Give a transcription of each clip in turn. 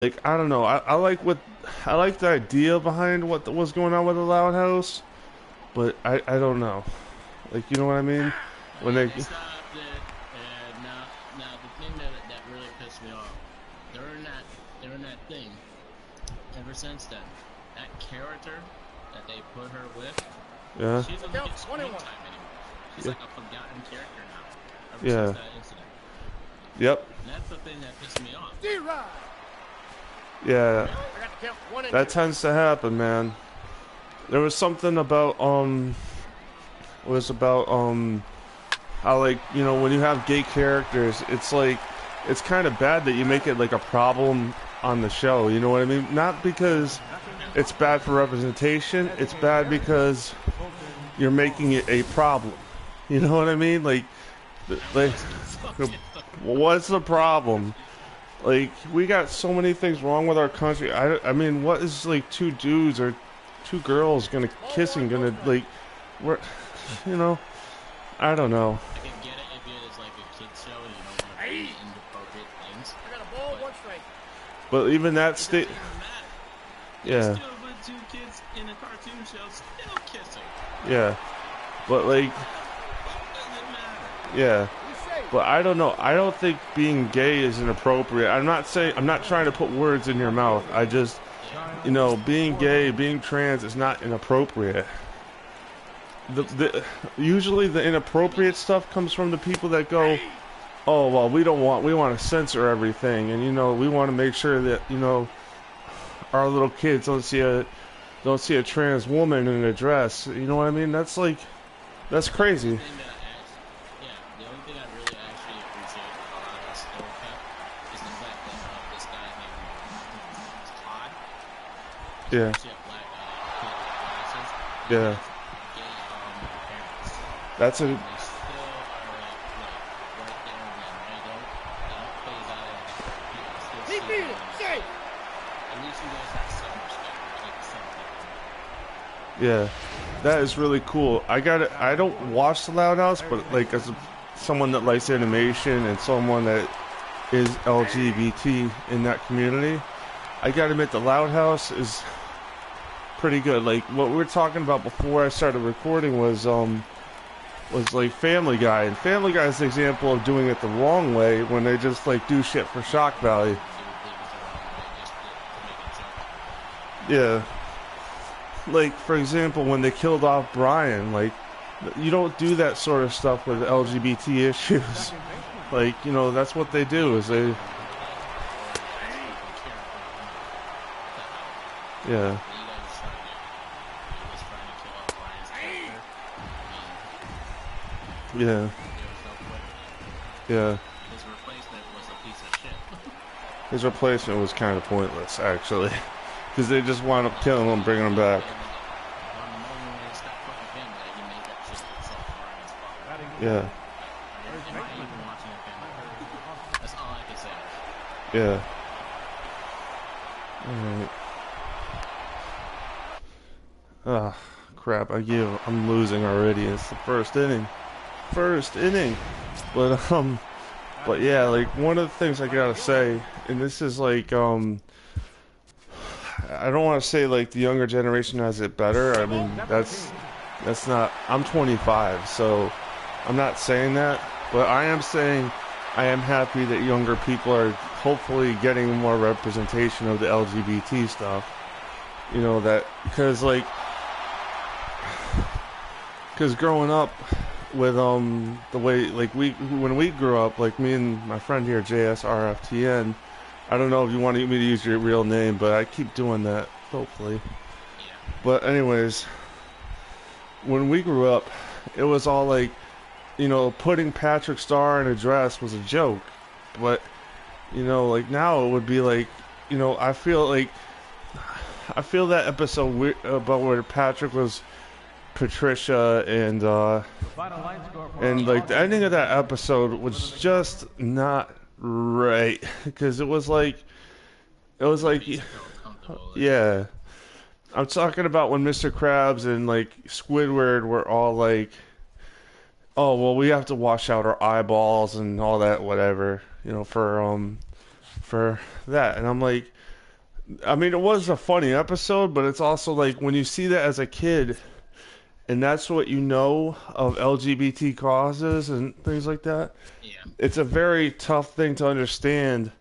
Like I don't know. I like the idea behind what was going on with the Loud House, but I don't know. Like you know what I mean? When Yeah, they they stopped it, and now the thing that really pissed me off, they're in that thing ever since then. That character that they put her with, yeah she doesn't get screen time anymore. She's yeah like a forgotten character now, ever since yeah that incident. yep And that's the thing that pissed me off. Like, D-Rod. yeah. really? I got to count 1 and 2. That tends to happen, man. There was something about was about how like you know when you have gay characters, it's like it's kind of bad that you make it like a problem on the show. You know what I mean? Not because it's bad for representation. It's bad because you're making it a problem. You know what I mean? Like, what's the problem? Like, we got so many things wrong with our country. I mean, what is like two dudes or two girls gonna kissing gonna like, we're, you know, I don't know. I can get it if it is like a kid's show and you don't want to bring inappropriate things. I got a ball, But 1 strike. But even that it state, doesn't even matter. You yeah, still put two kids in a cartoon show still kissing. yeah. But like, What does it matter? yeah. You say. But I don't know. I don't think being gay is inappropriate. I'm not trying to put words in your mouth. I just, you know, being gay, being trans is not inappropriate. Usually the inappropriate stuff comes from the people that go, oh well, we want to censor everything, and you know, we want to make sure that you know our little kids don't see a trans woman in a dress. You know what I mean? That's like, that's crazy. The only thing I really actually appreciate about how that still kept is the fact that this guy named Todd, he's Yeah, actually a black kid with glasses. He yeah. has gay parents, That's a and they still are like right there with them. They don't phase out of it. You can still Keep see beating. them. Say. At least you guys have some respect. I like to say that. Yeah, that is really cool. I got it. I don't watch the Loud House, but like someone that likes animation and someone that is LGBT in that community, I gotta admit the Loud House is pretty good. Like what we were talking about before I started recording was like Family Guy, and Family Guy is an example of doing it the wrong way when they just like do shit for shock value. They would leave it the wrong way just to make a joke. Yeah. Like for example when they killed off Brian, like you don't do that sort of stuff with LGBT issues. Like you know that's what they do is they yeah yeah yeah his replacement was kind of pointless actually because they just wound up killing him, bringing him back. Yeah, That's all I can say. yeah. All right. Ah, crap! I'm losing already. It's the first inning. First inning. But yeah, like one of the things I gotta say, and this is like I don't want to say like the younger generation has it better. I mean that's not. I'm 25, so I'm not saying that, but I am saying I am happy that younger people are hopefully getting more representation of the LGBT stuff. You know that because growing up with the way like when we grew up, like me and my friend here JSRFTN, I don't know if you want me to use your real name, but I keep doing that hopefully. But anyways, when we grew up, it was all like, you know, putting Patrick Star in a dress was a joke. But you know, like now it would be like, you know, I feel that episode about where Patrick was Patricia and like the ending of that episode was just not right because it was like yeah, I'm talking about when Mr. Krabs and like Squidward were all like, oh well, we have to wash out our eyeballs and all that whatever, you know, for that, and I'm like, I mean, it was a funny episode, but it's also like when you see that as a kid, and that's what you know of LGBT causes and things like that. Yeah, It's a very tough thing to understand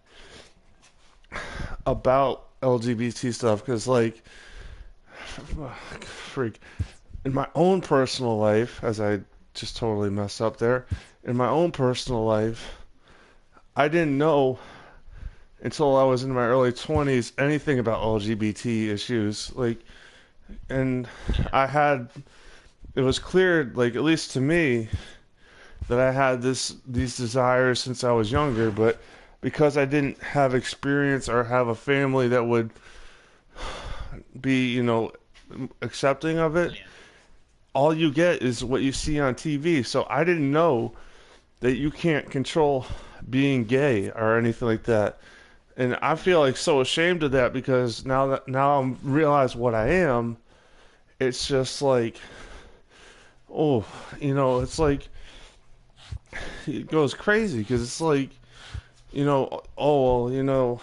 about LGBT stuff because, like, freak, in my own personal life, as I just totally messed up there, in my own personal life, I didn't know until I was in my early 20s anything about LGBT issues. Like, and yeah, I had, it was clear, like, at least to me, that I had these desires since I was younger, but because I didn't have experience or have a family that would be, accepting of it, yeah, all you get is what you see on TV. So I didn't know that you can't control being gay or anything like that. And I feel yeah, like so ashamed of that because now I'm realize what I am. It's just like, oh, it's like it goes crazy because it's like, oh well,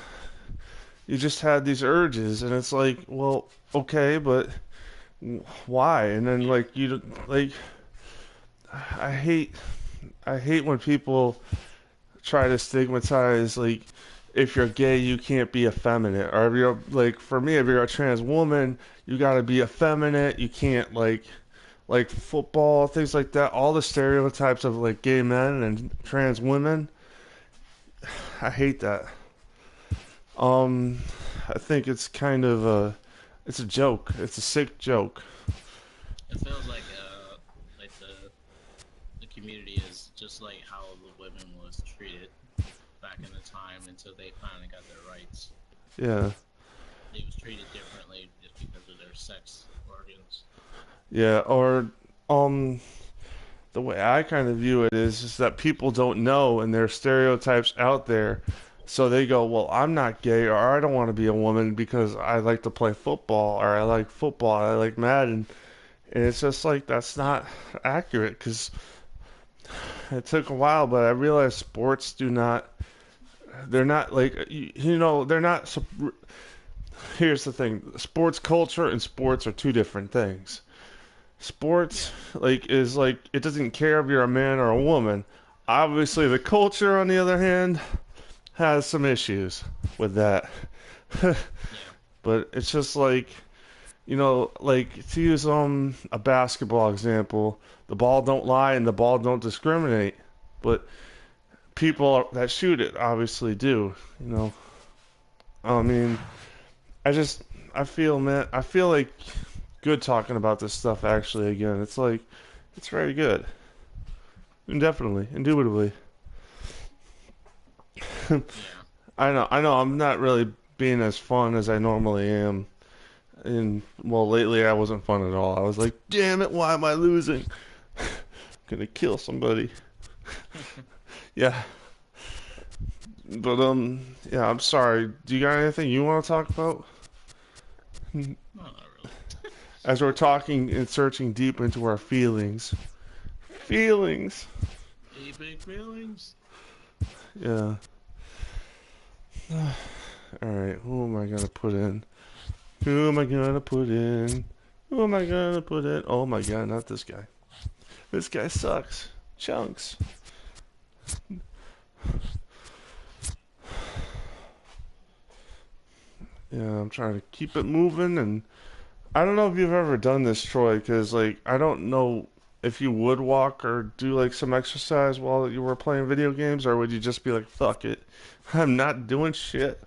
you just had these urges, and it's like, well, okay, but why? And then yeah, like like I hate I hate when people try to stigmatize like if you're gay you can't be effeminate, or if you're like, for me, if you're a trans woman you got to be effeminate, you can't like football, things like that, all the stereotypes of like gay men and trans women. I hate that. um I think it's kind of it's a joke, it's a sick joke. it feels like the community is just like how the women was treated back in the time until they finally got their rights. Yeah, They was treated differently just because of their sex organs. yeah, or um the way I kind of view it is just that people don't know and there's stereotypes out there. So they go, well, I'm not gay, or I don't want to be a woman because I like to play football, or I like football, I like Madden. And it's just like, that's Yeah, not accurate because it took a while, but I realized sports do not, they're not like, they're not. Here's the thing, sports culture and sports are two different things. Sports yeah, like is like it doesn't care if you're a man or a woman. Obviously, the culture, on the other hand, has some issues with that. yeah, But it's just like, like to use a basketball example, the ball don't lie and the ball don't discriminate. But people that shoot it obviously do. I mean, I just I feel, man, I feel like good talking about this stuff actually again. It's like it's very good. Indefinitely, indubitably. yeah. I know. I'm not really being as fun as I normally am. And well, lately I wasn't fun at all. I was like, damn it, why am I losing? Gonna kill somebody. Yeah, but yeah. I'm sorry. Do you got anything you want to talk about? No, not really. As we're talking and searching deep into our feelings. Feelings. Deep big feelings. Yeah. All right. Who am I gonna put in? Who am I gonna put in? Who am I gonna put in? Oh my god, not this guy. This guy sucks. Chunks. Yeah, I'm trying to keep it moving, and I don't know if you've ever done this, Troy, because like I don't know if you would walk or do like some exercise while you were playing video games, or would you just be like, "Fuck it, I'm not doing shit."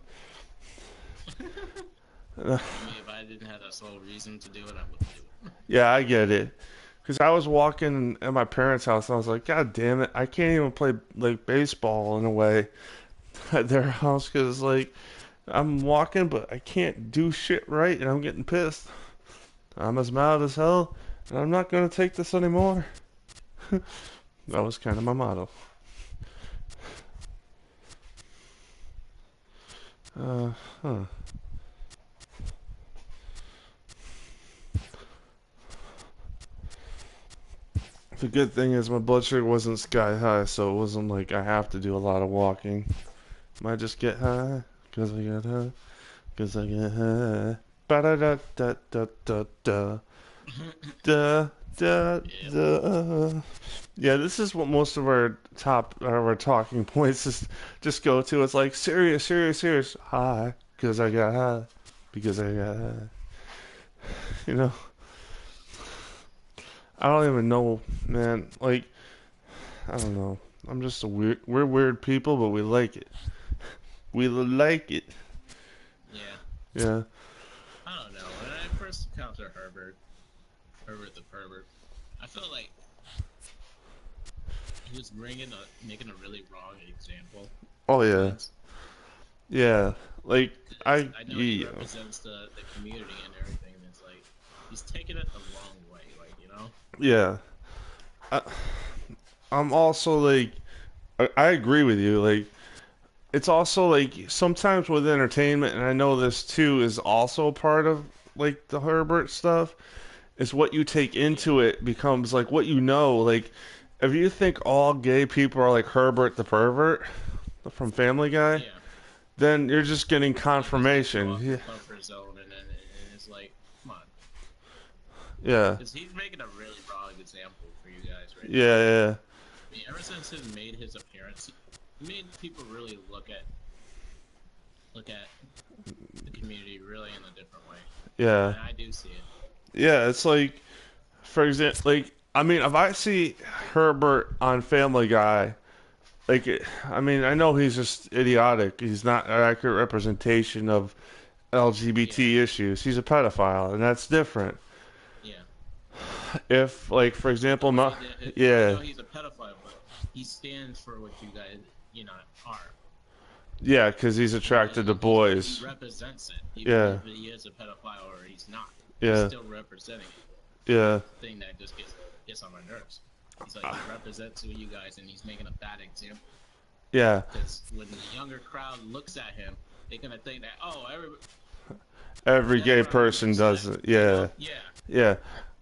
I mean, if I didn't have a sole reason to do it, I wouldn't do it. Yeah, I get it. Because I was walking at my parents' house and I was like, God damn it, I can't even play like baseball in a way at their house because like I'm walking, but I can't do shit right and I'm getting pissed. I'm as mad as hell and I'm not going to take this anymore. That was kind of my motto. Uh, huh. The good thing is my blood sugar wasn't sky high, so it wasn't like I have to do a lot of walking. Might just get high because I got high. Cause I got ba da da da da da da da da Yeah. da. Yeah, this is what most of our talking points just go to. It's like serious, serious, serious. High, because I got high, because I got high. You know, I don't even know, man. Like, I don't know. I'm just a weird. We're weird people, but we like it. We like it. Yeah. Yeah. I don't know. When I first encountered Herbert the pervert, I felt like he was making a really wrong example Oh in a yeah. sense. Yeah. Like 'Cause I know he yeah. represents the community and everything. And it's like he's taking it the wrong way. Like Yeah. I, I'm also like I agree with you. Like it's also like sometimes with entertainment, and I know this too is also part of like the Herbert stuff. Is what you take Yeah. into it becomes like what you know. Like if you think all gay people are like Herbert the pervert from Family Guy, Yeah. then you're just getting You just get thrown confirmation. off Yeah. your comfort zone, and it's like, come on, Yeah. because he's making a really wrong example for you guys right now. Yeah. Yeah. I mean, ever since he made his appearance, he made people really look at the community really in a different way, Yeah. and I do see it. Yeah. It's like, for example, like I mean, if I see Herbert on Family Guy, like, I mean, I know he's just idiotic. He's not an accurate representation of Yeah, LGBT issues. He's a pedophile, and that's different. yeah. If, like, for example, I yeah, know he's a pedophile, but he stands for what you guys, are. yeah, because he's attracted to He boys. represents it, even Yeah, if he is a pedophile or he's not. He's yeah, still representing it. And yeah, that's the thing that just gets on my nerves. He's like he represents you guys, and he's making a bad example. yeah. Because when the younger crowd looks at him, they're gonna think that Every gay everybody would person does respect, it. Yeah, Yeah, yeah.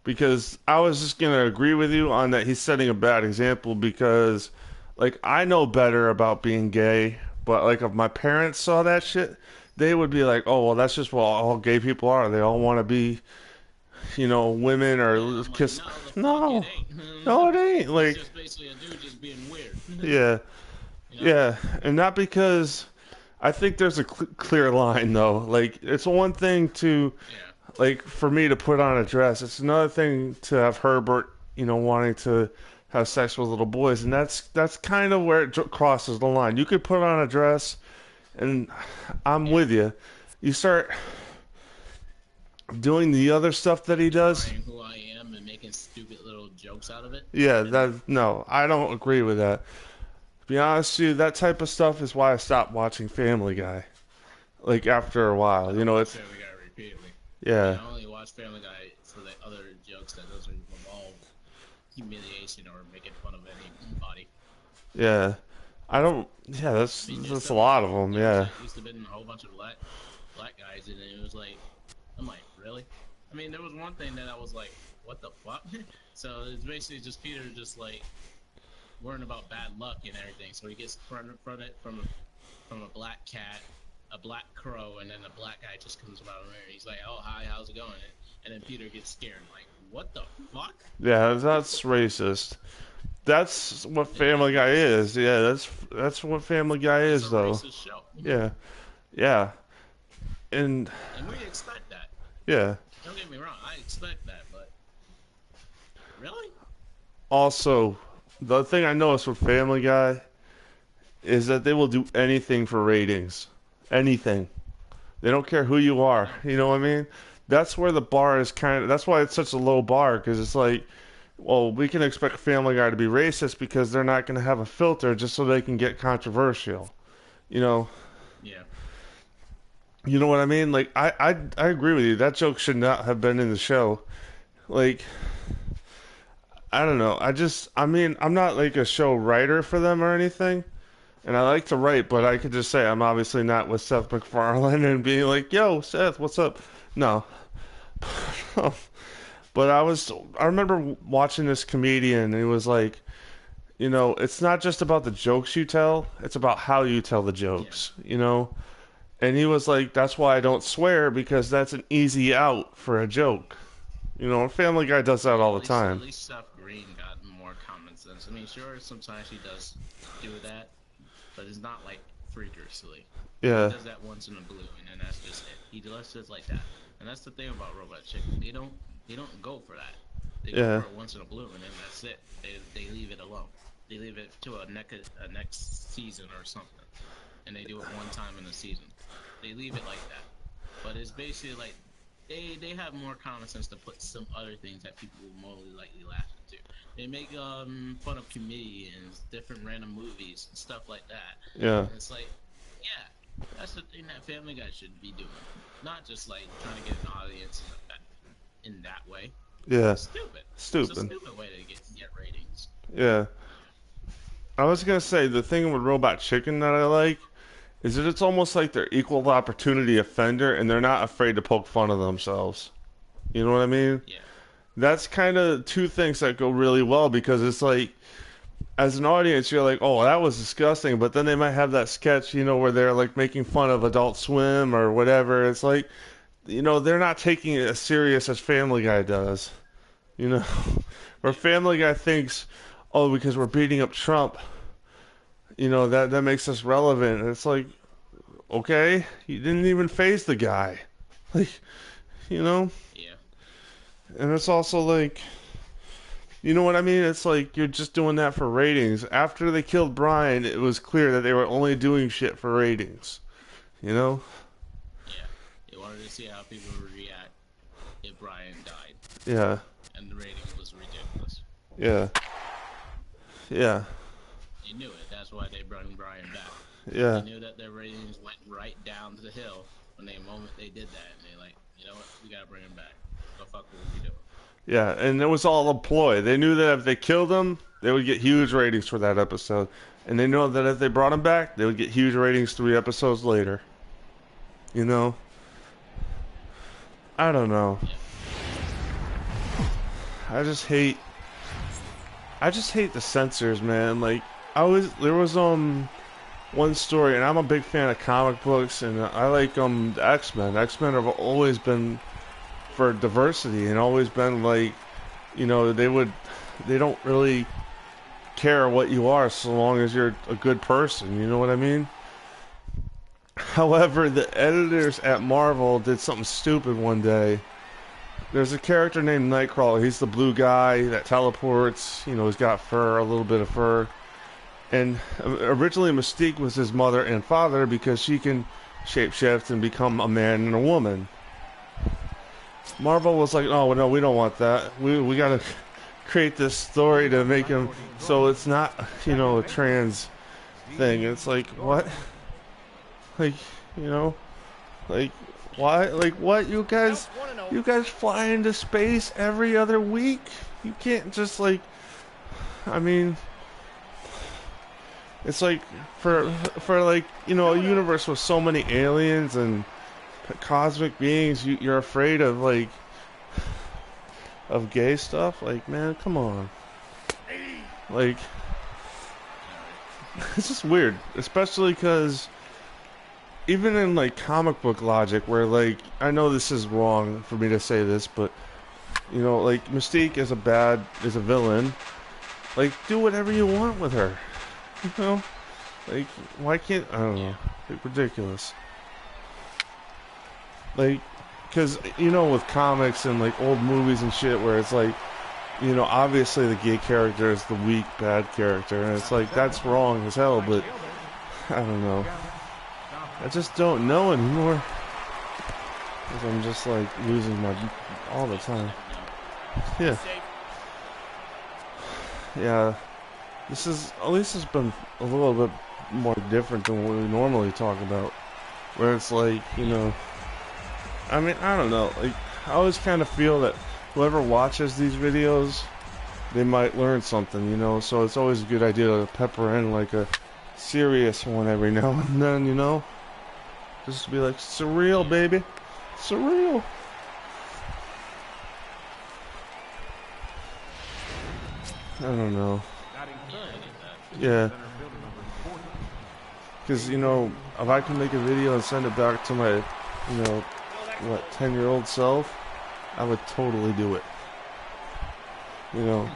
Because I was just gonna agree with you on that. He's setting a bad example because, like, I know better about being gay, but like, if my parents saw that shit, they would be like, "Oh, well, that's just what all gay people are. They all want to be, women yeah. or I'm like, kiss." no, the fuck it No, ain't. no, it ain't. He's Like, just basically a dude just being weird. yeah, you know? yeah, and not because I think there's a clear line though. Like, it's one thing to Yeah, like for me to put on a dress. It's another thing to have Herbert, wanting to have sex with little boys, and that's kind of where it crosses the line. You could put on a dress, and I'm yeah. with you. You start doing the other stuff that he does. Denying who I am and making stupid little jokes out of it. Yeah, And that no, I don't agree with that. To be honest with you, that type of stuff is why I stopped watching Family Guy. Like after a while, I watch it's Family Guy repeatedly. I mean, yeah, I only watch Family Guy for the other jokes that doesn't involve humiliation or making fun of anybody. yeah. I don't. Yeah, I mean, that's a lot of them. Yeah, used to been a whole bunch of black guys, and it was like, I'm like, really? I mean, there was one thing that I was like, what the fuck? So it's basically just Peter just like worrying about bad luck and everything. So he gets confronted from a black cat, a black crow, and then a black guy just comes around and he's like, oh hi, how's it going? And then Peter gets scared, like, what the fuck? yeah. That's racist. That's what Family Guy Exactly. is. Yeah, that's what Family Guy It's a is, though. racist show, Yeah, yeah, and and we expect that. yeah. Don't get me wrong, I expect that, but really? Also, the thing I noticed with Family Guy is that they will do anything for ratings. Anything. They don't care who you are. No. You know what I mean? That's where the bar is kind of. That's why it's such a low bar because it's like, well, we can expect Family Guy to be racist because they're not going to have a filter just so they can get controversial. You know. Yeah. You know what I mean? Like I agree with you. That joke should not have been in the show. Like I don't know. I mean I'm not like a show writer for them or anything. And I like to write, but I could just say I'm obviously not with Seth MacFarlane and being like, "Yo, Seth, what's up?" No. But I remember watching this comedian and he was like, it's not just about the jokes you tell, it's about how you tell the Yeah. jokes. And he was like, that's why I don't swear, because that's an easy out for a joke. You know, Family Guy does that all the At time. least Seth Green got more common sense. I mean, sure, sometimes he does do that, but it's not like freakishly. He Yeah, does that once in a blue, and that's just it. He does it like that, and that's the thing about Robot Chicken. They don't go for that. They go yeah, for it once in a blue, and then that's it. They leave it alone. They leave it to a next season or something, and they do it one time in the season. They leave it like that. But it's basically like they have more common sense to put some other things that people will more likely laugh into. They make fun of comedians, different random movies and stuff like that. yeah, And it's like, yeah, that's the thing that Family Guy should be doing, not just like trying to get an audience in that way. yeah. It's stupid. It's a Stupid. stupid way to get ratings. Yeah. I was gonna say the thing with Robot Chicken that I like is that it's almost like they're equal opportunity offender and they're not afraid to poke fun of themselves. You know what I mean? Yeah, That's kind of two things that go really well because it's like, as an audience, you're like, oh, that was disgusting, but then they might have that sketch, you know, where they're like making fun of Adult Swim or whatever. It's like, you know, they're not taking it as serious as Family Guy does. You know, where yeah, Family Guy thinks, oh, because we're beating up Trump, you know, that makes us relevant. And it's like, okay, you didn't even phase the guy. Like, you know? yeah, And it's also like, you know what I mean? It's like you're just doing that for ratings. After they killed Brian, it was clear that they were only doing shit for ratings. You know? yeah. They wanted to see how people would react if Brian died, Yeah. and the ratings was ridiculous. Yeah. Yeah. They knew it. That's why they brought Brian back. They Yeah. knew that their ratings went right down to the hill when the moment they did that, and they like, you know what, we gotta bring him back. The fuck will we do? Yeah. And it was all a ploy. They knew that if they killed him, they would get huge ratings for that episode. And they know that if they brought him back, they would get huge ratings 3 episodes later. You know? I don't know. Yeah, I just hate the censors, man. Like there was one story, and I'm a big fan of comic books, and I like the X-Men. X-Men have always been for diversity, and always been like, you know, they don't really care what you are so long as you're a good person. You know what I mean? However, the editors at Marvel did something stupid one day. There's a character named Nightcrawler. He's the blue guy that teleports. You know, he's got fur, a little bit of fur. And originally Mystique was his mother and father because she can shapeshift and become a man and a woman. Marvel was like, oh, no, we don't want that. We got to create this story to make him so it's not, you know, a trans thing. It's like, what? Like, you know, like, why? Like, what? You guys fly into space every other week? You can't just, like, I mean, it's like, for like, you know, a universe with so many aliens and cosmic beings, you're afraid of, like, of gay stuff? Like, man, come on. Like, it's just weird. Especially because even in, like, comic book logic, where, like, I know this is wrong for me to say this, but, you know, like, Mystique is a villain. Like, do whatever you want with her. You know? Like, why can't, I don't know. Like, ridiculous. Like, because, you know, with comics and, like, old movies and shit where it's like, you know, obviously the gay character is the weak, bad character, and it's like, that's wrong as hell, but, I don't know. I just don't know anymore. Because I'm just, like, losing my, all the time. Yeah. Yeah. This is, at least it's been a little bit more different than what we normally talk about. Where it's like, you know, I mean, I don't know. Like, I always kind of feel that whoever watches these videos, they might learn something, you know? So it's always a good idea to pepper in, like, a serious one every now and then, you know? Just to be like, surreal, baby. Surreal. I don't know. Yeah. Because, you know, if I can make a video and send it back to my, you know, what, 10-year-old self, I would totally do it. You know,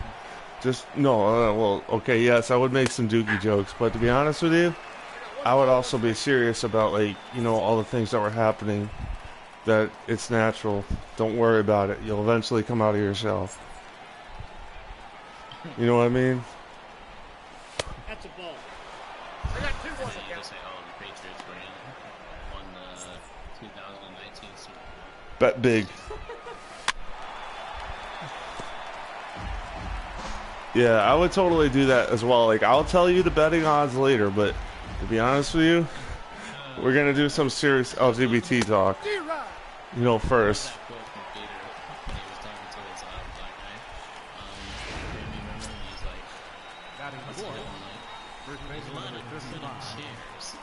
just, no, well, okay, yes, I would make some dookie jokes, but to be honest with you, I would also be serious about, like, you know, all the things that were happening, that it's natural. Don't worry about it. You'll eventually come out of yourself. You know what I mean? That's a ball. I got 2 balls. You just say, oh, the Patriots won the 2019 Super Bowl. Bet big. Yeah, I would totally do that as well. Like, I'll tell you the betting odds later, but to be honest with you, we're gonna do some serious LGBT talk. You know, first. That quote from Peter when he was talking to his black guy. Remember, he's like, what's it doing, like? There's a lot of sitting chairs.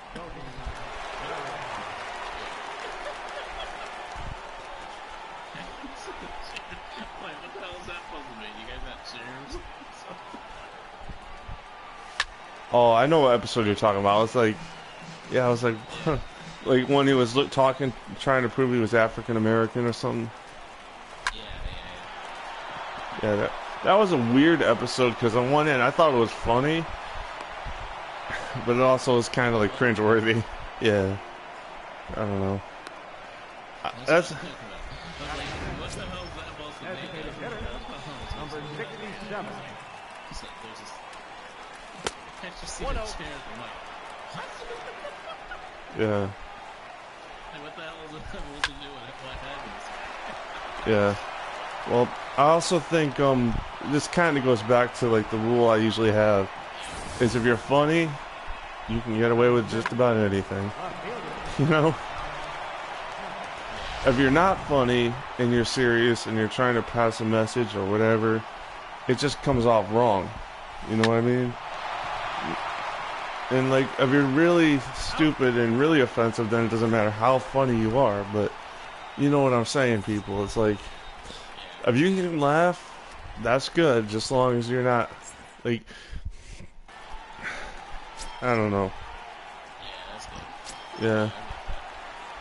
Like, what the hell is that supposed to mean? You guys have chairs? Oh, I know what episode you're talking about. I was like, yeah, I was like, like when he was talking, trying to prove he was African American or something. Yeah, that was a weird episode because on one end I thought it was funny, but it also was kind of like cringeworthy. Yeah, I don't know. That's. What the hell is that supposed to mean? Number 67. Can't you see the chairs? I'm like, what? Yeah. Like, what the hell is it supposed to do with what happens? Yeah. Well, I also think this kind of goes back to like the rule I usually have is if you're funny, you can get away with just about anything. You know? If you're not funny and you're serious and you're trying to pass a message or whatever, it just comes off wrong. You know what I mean? And like, if you're really stupid and really offensive, then it doesn't matter how funny you are, but you know what I'm saying, people. It's like, if you can laugh, that's good, just as long as you're not, like, I don't know. Yeah, that's good. Yeah.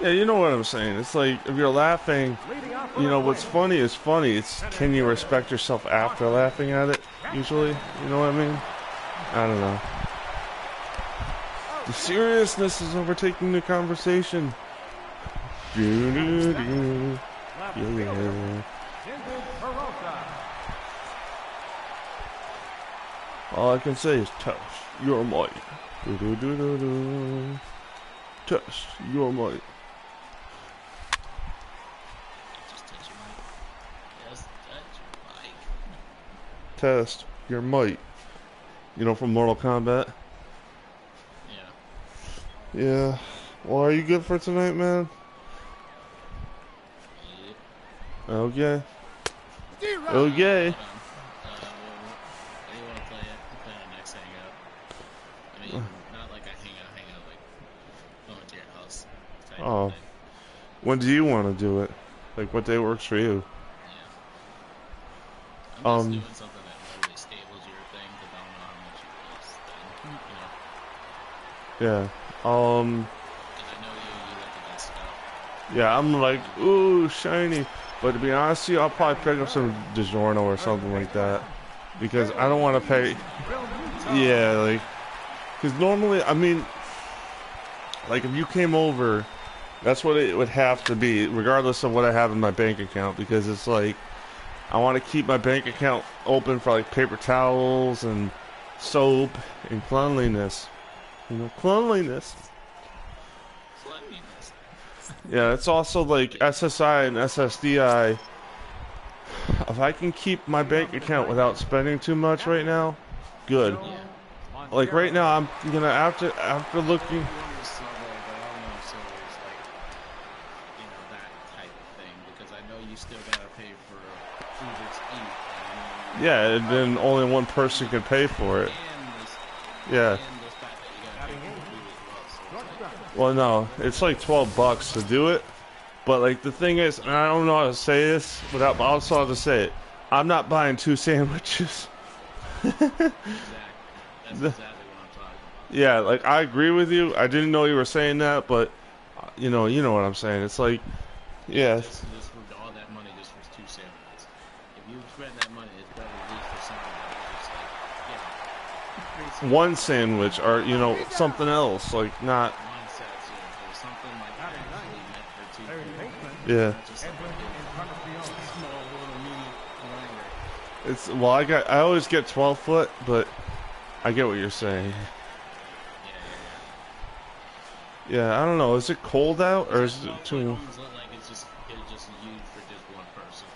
Yeah, you know what I'm saying. It's like, if you're laughing, you know, what's funny is funny. It's, can you respect yourself after laughing at it, usually? You know what I mean? I don't know. The seriousness is overtaking the conversation. Yeah. All I can say is test your might. Test your might. Just touch your mic. Just touch your mic. Test your might. You know, from Mortal Kombat? Yeah. Yeah. Well, are you good for tonight, man? Yeah. Okay. Okay. What do you want to play it? Play our next hangout. I mean, not like a hangout, like going to your house. Type Oh. of thing. When do you want to do it? Like, what day works for you? Yeah. I'm just doing something that really stables your thing because I don't know how much you really spend. You know? Yeah. Because I know you like the best stuff. Yeah, I'm like, ooh, shiny. But to be honest with you, I'll probably pick up some DiGiorno or something like that. Because I don't want to pay. Yeah, like, because normally, I mean, like if you came over, that's what it would have to be, regardless of what I have in my bank account. Because it's like, I want to keep my bank account open for like paper towels and soap and cleanliness. You know, cleanliness. Yeah, it's also like SSI and SSDI. If I can keep my bank account without spending too much right now, good. Like right now, I'm gonna after looking. Yeah, and then only one person can pay for it. Yeah. Well, no, it's like $12 to do it. But like the thing is, and I don't know how to say this without, but I also have to say it. I'm not buying 2 sandwiches. Exactly. That's exactly what I'm talking about. Yeah, like I agree with you. I didn't know you were saying that, but you know what I'm saying. It's like, yeah, Just for all that money, just for two sandwiches. If you spend that money, it's better at least for something that just like, yeah, one sandwich or something else, like not. mindsets or something like actually meant for two people. Yeah, Not just like a big, small little mini grinder. it's well, I always get 12 foot, but I get what you're saying. Yeah, yeah, Yeah, I don't know. Is it cold out or is yeah. it It too? almost look like it's just used for just one person.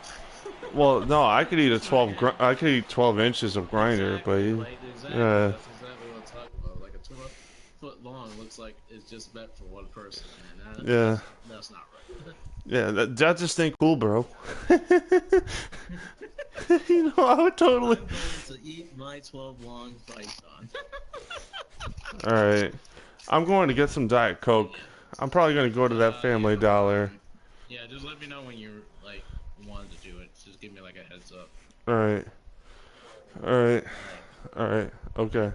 Well, no, I could eat a It's not 12. good. I could eat 12 inches of grinder, but Exactly, like exactly. yeah, That's exactly what I'm talking about. Like a 12-foot long looks like it's just meant for one person, and yeah, that's not right. yeah. That just ain't cool, bro. I would totally. I'm going to eat my 12 long python. All right, I'm going to get some Diet Coke. I'm probably gonna go to that Family Dollar. Yeah, just let me know when you're like wanting to do it. Just give me like a heads up. All right, all right, All right. all right. Okay,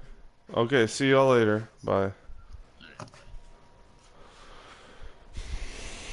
okay. See y'all later. Bye.